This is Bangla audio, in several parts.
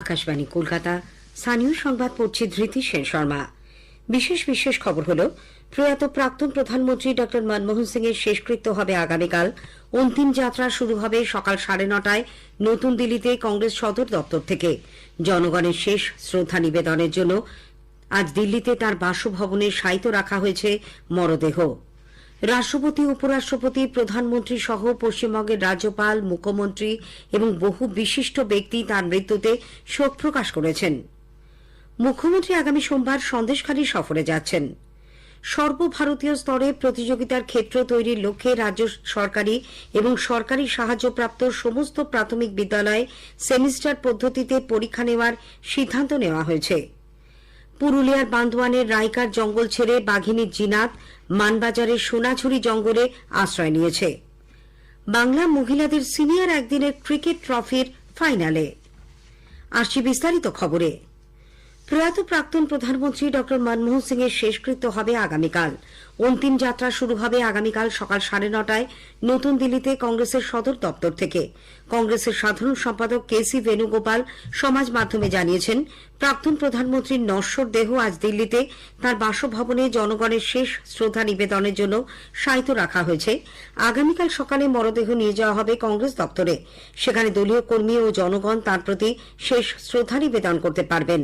আকাশবাণী কলকাতা। স্থানীয় সংবাদ পড়ছি ধৃতি সেন শর্মা। বিশেষ খবর হল, প্রয়াত প্রাক্তন প্রধানমন্ত্রী ড মনমোহন সিং এর শেষকৃত্য হবে আগামীকাল। অন্তিম যাত্রা শুরু হবে সকাল 9:30টায় নতুন দিল্লিতে কংগ্রেস সদর দপ্তর থেকে। জনগণের শেষ শ্রদ্ধা নিবেদনের জন্য আজ দিল্লিতে তার বাসভবনে শায়িত রাখা হয়েছে মরদেহ। রাষ্ট্রপতি, উপরাষ্ট্রপতি, প্রধানমন্ত্রী সহ পশ্চিমবঙ্গের রাজ্যপাল, মুখ্যমন্ত্রী এবং বহু বিশিষ্ট ব্যক্তি তার মৃত্যুতে শোক প্রকাশ করেছেন। মুখ্যমন্ত্রী আগামী সোমবার সন্দেশখালী সফরে যাচ্ছেন। সর্বভারতীয় স্তরে প্রতিযোগিতার ক্ষেত্র তৈরির লক্ষ্যে রাজ্য সরকারি এবং সরকারি সাহায্যপ্রাপ্ত সমস্ত প্রাথমিক বিদ্যালয়ে সেমিস্টার পদ্ধতিতে পরীক্ষা নেওয়ার সিদ্ধান্ত নেওয়া হয়েছে। পুরুলিয়ার বান্দোয়ানের রাইকার জঙ্গল ছেড়ে বাঘিনীর জিনাত মানবাজারের সোনাঝুরি জঙ্গলে আশ্রয় নিয়েছে। বাংলা মহিলাদের সিনিয়র একদিনের ক্রিকেট ট্রফির ফাইনালে। আসছি বিস্তারিত খবরে। প্রয়াত প্রাক্তন প্রধানমন্ত্রী ড মনমোহন সিং এর শেষকৃত্য হবে আগামীকাল। অন্তিম যাত্রা শুরু হবে আগামীকাল সকাল 9:30টায় নতুন দিল্লিতে কংগ্রেসের সদর দপ্তর থেকে। কংগ্রেসের সাধারণ সম্পাদক কেসি বেণুগোপাল সমাজ মাধ্যমে জানিয়েছেন, প্রাক্তন প্রধানমন্ত্রীর নশ্বর দেহ আজ দিল্লিতে তাঁর বাসভবনে জনগণের শেষ শ্রদ্ধা নিবেদনের জন্য শায়িত রাখা হয়েছে। আগামীকাল সকালে মরদেহ নিয়ে যাওয়া হবে কংগ্রেস দপ্তরে। সেখানে দলীয় কর্মী ও জনগণ তাঁর প্রতি শেষ শ্রদ্ধা নিবেদন করতে পারবেন।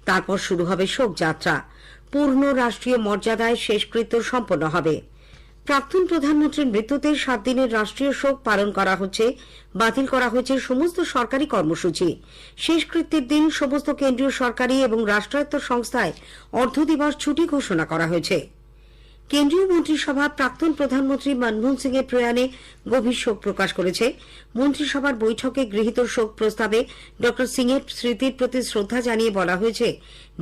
তারপর শুরু হবে শোকযাত্রা। পূর্ণ রাষ্ট্রীয় মর্যাদায় শেষকৃত্য সম্পন্ন হবে। প্রাক্তন প্রধানমন্ত্রীর মৃত্যুতে 7 দিনের রাষ্ট্রীয় শোক পালন করা হচ্ছে। বাতিল করা হয়েছে সমস্ত সরকারি কর্মসূচি। শেষকৃত্যের দিন সমস্ত কেন্দ্রীয় সরকারি এবং রাষ্ট্রায়ত্ত সংস্থায় অর্ধদিবস ছুটি ঘোষণা করা হয়েছে। কেন্দ্রীয় মন্ত্রিসভা প্রাক্তন প্রধানমন্ত্রী মনমোহন সিং এর প্রয়াণে গভীর শোক প্রকাশ করেছে। মন্ত্রিসভার বৈঠকে গৃহীত শোক প্রস্তাবে ড সিং এর স্মৃতির প্রতি শ্রদ্ধা জানিয়ে বলা হয়েছে,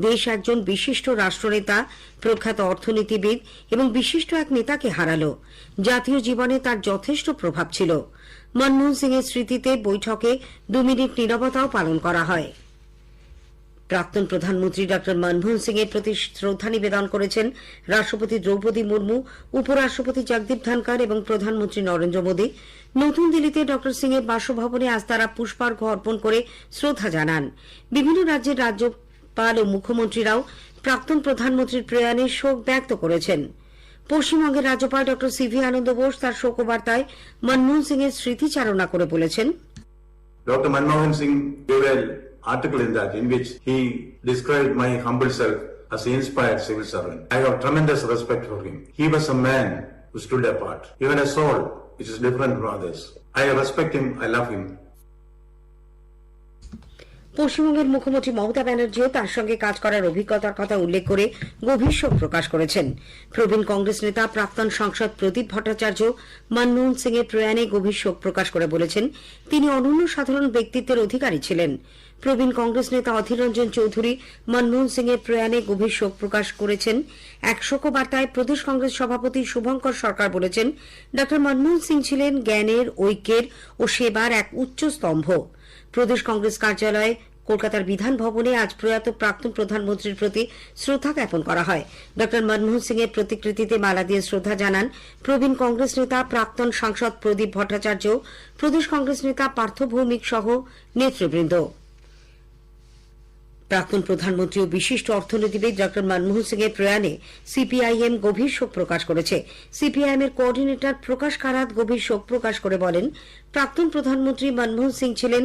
দেশ একজন বিশিষ্ট রাষ্ট্রনেতা, প্রখ্যাত অর্থনীতিবিদ এবং বিশিষ্ট এক নেতাকে হারালো। জাতীয় জীবনে তার যথেষ্ট প্রভাব ছিল। মনমোহন সিং এর স্মৃতিতে বৈঠকে 2 মিনিট নীরবতাও পালন করা হয়। প্রাক্তন প্রধানমন্ত্রী ড মনমোহন সিং এর প্রতি শ্রদ্ধা নিবেদন করেছেন রাষ্ট্রপতি দ্রৌপদী মুর্মু, উপরাষ্ট্রপতি জগদীপ ধনকর এবং প্রধানমন্ত্রী নরেন্দ্র মোদী। নতুন দিল্লিতে ড সিং এর বাসভবনে আজ তারা পুষ্পার্ঘ্য অর্পণ করে শ্রদ্ধা জানান। বিভিন্ন রাজ্যের রাজ্যপাল ও মুখ্যমন্ত্রীরাও প্রাক্তন প্রধানমন্ত্রীর প্রয়াণে শোক ব্যক্ত করেছেন। পশ্চিমবঙ্গের রাজ্যপাল ড সিভি আনন্দ বোস তার শোকবার্তায় মনমোহন সিং এর স্মৃতিচারণা করে বলেছেন, Dr. Manmohan Singh gave an article in which he described my humble self as an inspired civil servant. I have tremendous respect for him. He was a man who stood apart. He had a soul which is different from others. I respect him, I love him. পশ্চিমবঙ্গের মুখ্যমন্ত্রী মমতা ব্যানার্জিও তার সঙ্গে কাজ করার অভিজ্ঞতার কথা উল্লেখ করে গভীর শোক প্রকাশ করেছেন। প্রবীণ কংগ্রেস নেতা প্রাক্তন সাংসদ প্রদীপ ভট্টাচার্য মনমোহন সিং এর প্রয়াণে গভীর শোক প্রকাশ করে বলেছেন, তিনি অনন্য সাধারণ ব্যক্তিত্বের অধিকারী ছিলেন। প্রবীণ কংগ্রেস নেতা অধীর রঞ্জন চৌধুরী মনমোহন সিং এর প্রয়াণে গভীর শোক প্রকাশ করেছেন। এক শোকবার্তায় প্রদেশ কংগ্রেস সভাপতি শুভঙ্কর সরকার বলেছেন, ড মনমোহন সিং ছিলেন জ্ঞানের, ঐক্যের ও সেবার এক উচ্চ স্তম্ভ। প্রদেশ কংগ্রেস কার্যালয়ে কলকাতার বিধান ভবনে আজ প্রয়াত প্রাক্তন প্রধানমন্ত্রীর প্রতি শ্রদ্ধা জ্ঞাপন করা হয়। ড মনমোহন সিং এর প্রতিকৃতিতে মালা দিয়ে শ্রদ্ধা জানান প্রবীণ কংগ্রেস নেতা প্রাক্তন সাংসদ প্রদীপ ভট্টাচার্য, প্রদেশ কংগ্রেস নেতা পার্থ ভৌমিক সহ নেতৃবৃন্দ। প্রাক্তন প্রধানমন্ত্রী ও বিশিষ্ট অর্থনীতিবিদ ড মনমোহন সিং এর প্রয়াণে সিপিআইএম গভীর শোক প্রকাশ করেছে। সিপিআইএম এর কোঅর্ডিনেটর প্রকাশ কারাত গভীর শোক প্রকাশ করে বলেন, প্রাক্তন প্রধানমন্ত্রী মনমোহন সিং ছিলেন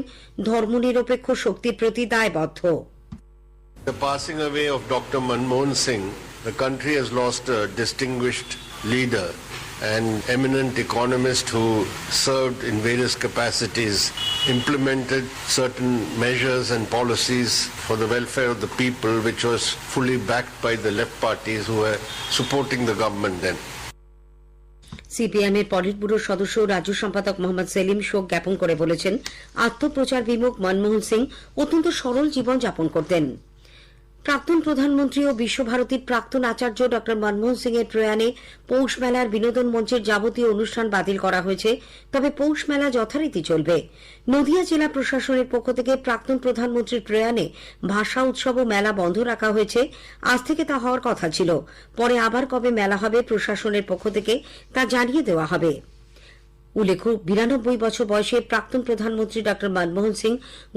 ধর্মনিরপেক্ষ শক্তির প্রতি দায়বদ্ধ। The passing away of Dr. Manmohan Singh, the country has lost a distinguished leader and eminent economist who served in various capacities, implemented certain measures and policies for the welfare of the people, which was fully backed by the left parties who were supporting the government then. CPIM এর পলিট ব্যুরোর সদস্য রাজ্য সম্পাদক মোহাম্মদ সেলিম শোক জ্ঞাপন করে বলেছেন, আত্মপ্রচার বিমুখ মনমোহন সিং অত্যন্ত সরল জীবন যাপন করতেন। প্রাক্তন প্রধানমন্ত্রী ও বিশ্বভারতীর প্রাক্তন আচার্য ড মনমোহন সিং এর প্রয়াণে পৌষ মেলার বিনোদন মঞ্চের যাবতীয় অনুষ্ঠান বাতিল করা হয়েছে, তবে পৌষ মেলা যথারীতি চলবে। নদিয়া জেলা প্রশাসনের পক্ষ থেকে প্রাক্তন প্রধানমন্ত্রীর প্রয়াণে ভাষা উৎসব ও মেলা বন্ধ রাখা হয়েছে। আজ থেকে তা হওয়ার কথা ছিল, পরে আবার কবে মেলা হবে প্রশাসনের পক্ষ থেকে তা জানিয়ে দেওয়া হবে। উল্লেখ্য 92 বছর বয়সে প্রাক্তন প্রধানমন্ত্রী ডক্টর মনমোহন সিং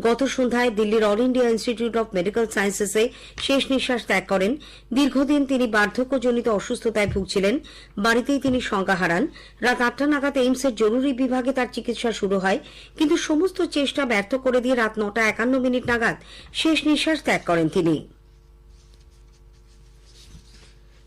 গত সন্ধ্যায় দিল্লির All India Institute of Medical সায়েন্সেসে শেষ নিঃশ্বাস ত্যাগ করেন। দীর্ঘদিন তিনি বার্ধক্যজনিত অসুস্থতায় ভুগছিলেন। বাড়িতেই তিনি সংজ্ঞা হারান। রাত 8টা নাগাদ এইমসের জরুরি বিভাগে তার চিকিৎসা শুরু হয়, কিন্তু সমস্ত চেষ্টা ব্যর্থ করে দিয়ে রাত 9:51 নাগাদ শেষ নিঃশ্বাস ত্যাগ করেন তিনি।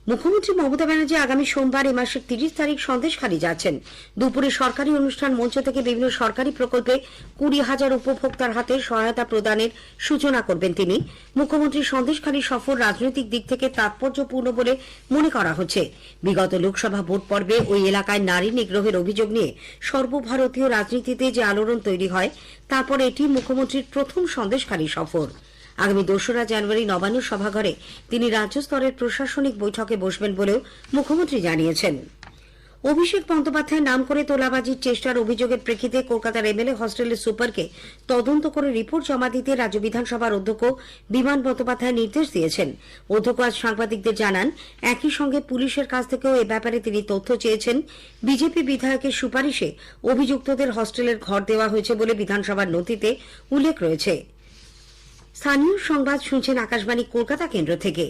মুখ্যমন্ত্রী মমতা ব্যানার্জি আগামী সোমবার এ মাসের 30 তারিখ সন্দেশখালী যাচ্ছেন। দুপুরে সরকারি অনুষ্ঠান মঞ্চ থেকে বিভিন্ন সরকারি প্রকল্পে 20,000 উপভোক্তার হাতে সহায়তা প্রদানের সূচনা করবেন তিনি। মুখ্যমন্ত্রী সন্দেশখালী সফর রাজনৈতিক দিক থেকে তাৎপর্যপূর্ণ বলে মনে করা হচ্ছে। বিগত লোকসভা ভোট পর্বে ওই এলাকায় নারী নিগ্রহের অভিযোগ নিয়ে সর্বভারতীয় রাজনীতিতে যে আলোড়ন তৈরি হয়, তারপর এটি মুখ্যমন্ত্রীর প্রথম সন্দেশখালী সফর। আগামী 2রা জানুয়ারি নবান্ন সভাঘরে তিনি রাজ্য স্তরের প্রশাসনিক বৈঠকে বসবেন বলেও মুখ্যমন্ত্রী জানিয়েছেন। অভিষেক বন্দ্যোপাধ্যায়ের নাম করে তোলাবাজির চেষ্টার অভিযোগের প্রেক্ষিতে কলকাতার এমএলএ হস্টেলের সুপারকে তদন্ত করে রিপোর্ট জমা দিতে রাজ্য বিধানসভার অধ্যক্ষ বিমান বন্দ্যোপাধ্যায় নির্দেশ দিয়েছেন। অধ্যক্ষ আজ সাংবাদিকদের জানান, একই সঙ্গে পুলিশের কাছ থেকেও এ ব্যাপারে তিনি তথ্য চেয়েছেন। বিজেপি বিধায়কের সুপারিশে অভিযুক্তদের হস্টেলের ঘর দেওয়া হয়েছে বলে বিধানসভার নথিতে উল্লেখ রয়েছে। স্থানীয় সংবাদ শুনছেন আকাশবাণী কলকাতা কেন্দ্র থেকে।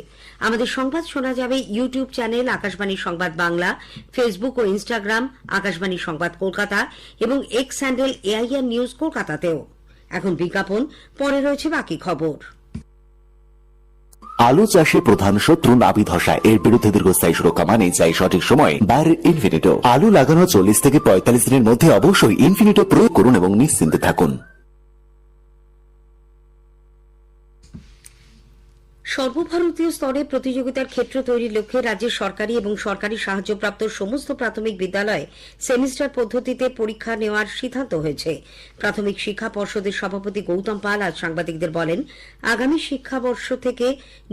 আমাদের সংবাদ শোনা যাবে ইউটিউব চ্যানেল আকাশবাণী সংবাদ বাংলা, ফেসবুক ও ইনস্টাগ্রাম আকাশবাণী সংবাদ কলকাতা এবং এক্স হ্যান্ডেল AIR নিউজ কলকাতাতেও। এখন বিজ্ঞাপন, পরে রয়েছে বাকি খবর। আলু চাষে প্রধান শত্রু নাভি ধসা। এর বিরুদ্ধে দীর্ঘস্থায়ী সুরক্ষা মানে চাই সঠিক সময় বায়ারের ইনফিনিটো। আলু লাগানো 40 থেকে 45 দিনের মধ্যে অবশ্যই ইনফিনিটো প্রয়োগ করুন এবং নিশ্চিন্তে থাকুন। সর্বভারতীয় স্তরে প্রতিযোগিতার ক্ষেত্র তৈরির লক্ষ্যে রাজ্যের সরকারি এবং সরকারি সাহায্যপ্রাপ্ত সমস্ত প্রাথমিক বিদ্যালয়ে সেমিস্টার পদ্ধতিতে পরীক্ষা নেওয়ার সিদ্ধান্ত হয়েছে। প্রাথমিক শিক্ষা পর্ষদের সভাপতি গৌতম পাল আজ সাংবাদিকদের বলেন, আগামী শিক্ষাবর্ষ থেকে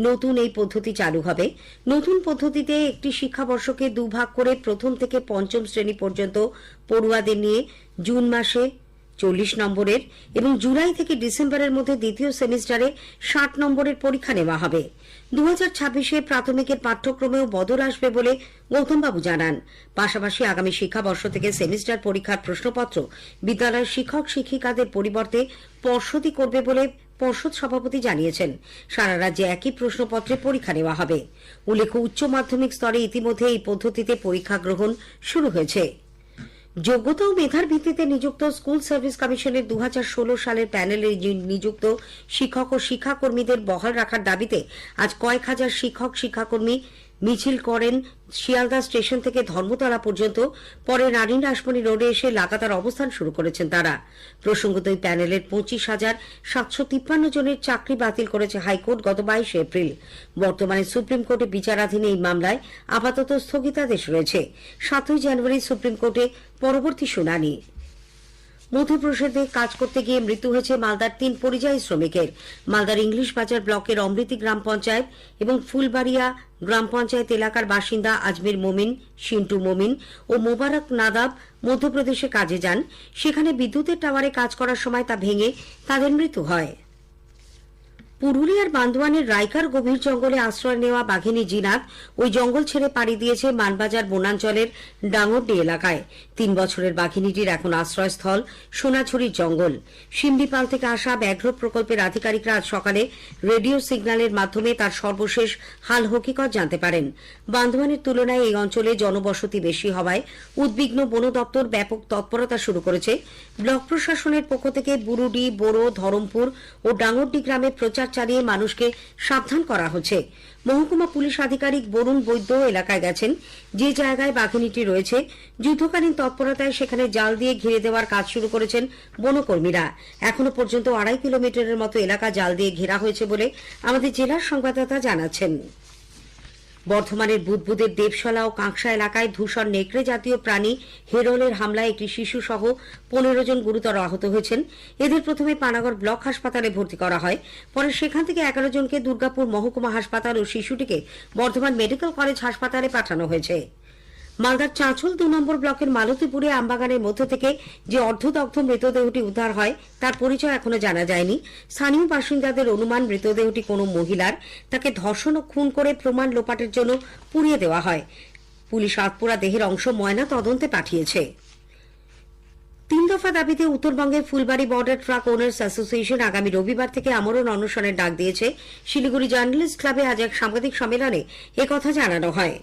নতুন এই পদ্ধতি চালু হবে। নতুন পদ্ধতিতে একটি শিক্ষাবর্ষকে দুভাগ করে প্রথম থেকে পঞ্চম শ্রেণী পর্যন্ত পড়ুয়াদের নিয়ে জুন মাসে 40 নম্বরের এবং জুলাই থেকে ডিসেম্বরের মধ্যে দ্বিতীয় সেমিস্টারে 60 নম্বরের পরীক্ষা নেওয়া হবে। 2026-এ প্রাথমিকের পাঠ্যক্রমেও বদল আসবে বলে গৌতমবাবু জানান। পাশাপাশি আগামী শিক্ষাবর্ষ থেকে সেমিস্টার পরীক্ষার প্রশ্নপত্র বিদ্যালয়ের শিক্ষক শিক্ষিকাদের পরিবর্তে পর্ষদই করবে বলে পর্ষদ সভাপতি জানিয়েছেন। সারা রাজ্যে একই প্রশ্নপত্রে পরীক্ষা নেওয়া হবে। উল্লেখ্য, উচ্চ মাধ্যমিক স্তরে ইতিমধ্যে এই পদ্ধতিতে পরীক্ষা গ্রহণ শুরু হয়েছে। যোগ্যতা ও মেধার ভিত্তিতে নিযুক্ত স্কুল সার্ভিস কমিশনের 2016 সালের প্যানেলে নিযুক্ত শিক্ষক ও শিক্ষাকর্মীদের বহাল রাখার দাবিতে আজ কয়েক হাজার শিক্ষক শিক্ষাকর্মী মিছিল করেন শিয়ালদা স্টেশন থেকে ধর্মতলা পর্যন্ত। পরে রানী রাসমণি রোডে এসে লাগাতার অবস্থান শুরু করেছেন তারা। প্রসঙ্গত এই প্যানেলের 25,753 জনের চাকরি বাতিল করেছে হাইকোর্ট গত 22 এপ্রিল। বর্তমানে সুপ্রিম কোর্টে বিচারাধীন এই মামলায় আপাতত স্থগিতাদেশ রয়েছে। 7 জানুয়ারি সুপ্রিম কোর্টে পরবর্তী শুনানি। মধ্যপ্রদেশে কাজ করতে গিয়ে মৃত্যু হয়েছে মালদার 3 পরিযায়ী শ্রমিকের। মালদার ইংলিশ বাজার ব্লকের অমৃতি গ্রাম পঞ্চায়েত এবং ফুলবাড়িয়া গ্রাম পঞ্চায়েত এলাকার বাসিন্দা আজমির মোমিন, সিন্টু মোমিন ও মোবারক নাদাব মধ্যপ্রদেশে কাজে যান। সেখানে বিদ্যুতের টাওয়ারে কাজ করার সময় তা ভেঙে তাদের মৃত্যু হয়। পুরুলিয়ার বান্দোয়ানের রাইকার গভীর জঙ্গলে আশ্রয় নেওয়া বাঘিনী জিনাত ওই জঙ্গল ছেড়ে পাড়ি দিয়েছে মানবাজার বনাঞ্চলের ডাঙ্গরডি এলাকায়। 3 বছরের বাঘিনীটির এখন আশ্রয়স্থল সোনাঝুরির জঙ্গল। শিমলিপাল থেকে আসা ব্যাঘ্র প্রকল্পের আধিকারিকরা আজ সকালে রেডিও সিগন্যালের মাধ্যমে তার সর্বশেষ হাল হকিকত জানতে পারেন। বান্দোয়ানের তুলনায় এই অঞ্চলে জনবসতি বেশি হওয়ায় উদ্বিগ্ন বন দপ্তর ব্যাপক তৎপরতা শুরু করেছে। ব্লক প্রশাসনের পক্ষ থেকে বুরুডি, বোরো, ধরমপুর ও ডাঙ্গরডি গ্রামে প্রচার চালিয়ে মানুষকে সাবধান করা হচ্ছে। মহকুমা পুলিশ আধিকারিক বরুণ বৈদ্য এলাকায় গেছেন। যে জায়গায় বাঘিনীটি রয়েছে, যুদ্ধকালীন তৎপরতায় সেখানে জাল দিয়ে ঘিরে দেওয়ার কাজ শুরু করেছেন বনকর্মীরা। এখনো পর্যন্ত 2.5 কিলোমিটারের মতো এলাকা জাল দিয়ে ঘেরা হয়েছে বলে আমাদের জেলার সংবাদদাতা জানাচ্ছেন। বর্ধমানের বুদবুদের দেবশলা ও কাঁকসা এলাকায় ধূসর নেকড়ে জাতীয় প্রাণী হেরলের হামলায় একটি শিশু সহ 15 জন গুরুতর আহত হয়েছেন। এদের প্রথমে পানাগড় ব্লক হাসপাতালে ভর্তি করা হয়। পরে সেখান থেকে 11 জনকে দুর্গাপুর মহকুমা হাসপাতাল ও শিশুটিকে বর্ধমান মেডিকেল কলেজ হাসপাতালে পাঠানো হয়েছে। মালদার চাঁচল 2 নম্বর ব্লকের মালতীপুরে আমবাগানের মধ্য থেকে যে অর্ধদগ্ধ মৃতদেহটি উদ্ধার হয় তার পরিচয় এখনো জানা যায়নি। স্থানীয় বাসিন্দাদের অনুমান মৃতদেহটি কোনো মহিলার। তাকে ধর্ষণ ও খুন করে প্রমাণ লোপাটের জন্য পুড়িয়ে দেওয়া হয়। পুলিশ আতপোড়া দেহের অংশ ময়না তদন্তে পাঠিয়েছে। তিন দফা দাবিতে উত্তরবঙ্গের Phulbari border truck owners association আগামী রবিবার থেকে আমরণ অনশনের ডাক দিয়েছে। শিলিগুড়ি জার্নালিস্ট ক্লাবে আজ এক সাংবাদিক সম্মেলনে একথা জানানো হয়।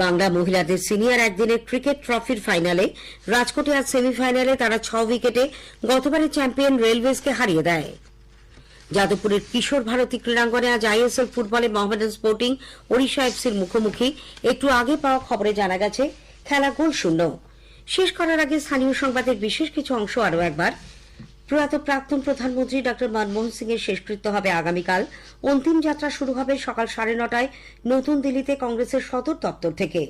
বাংলা মহিলাদের সিনিয়র একদিনের ক্রিকেট ট্রফির ফাইনালে রাজকোটে আজ সেমিফাইনালে তারা 6 উইকেটে গতবারের চ্যাম্পিয়ন রেলওয়েজকে হারিয়ে দেয়। যাদবপুরের কিশোর ভারতী ক্রীড়াঙ্গনে আজ আইএসএল ফুটবলে মোহামেডান স্পোর্টিং ওড়িশা এফসির মুখোমুখি। একটু আগে পাওয়া খবরে জানা গেছে খেলা গোলশূন্য। শেষ করার আগে স্থানীয় সংবাদের বিশেষ কিছু অংশ আরও একবার। প্রয়াত প্রাক্তন প্রধানমন্ত্রী ডক্টর মনমোহন সিং এর শেষকৃত্য হবে আগামীকাল। অন্তিম যাত্রা শুরু হবে সকাল 9:30টায় নতুন দিল্লিতে কংগ্রেসের সদর দপ্তর থেকে।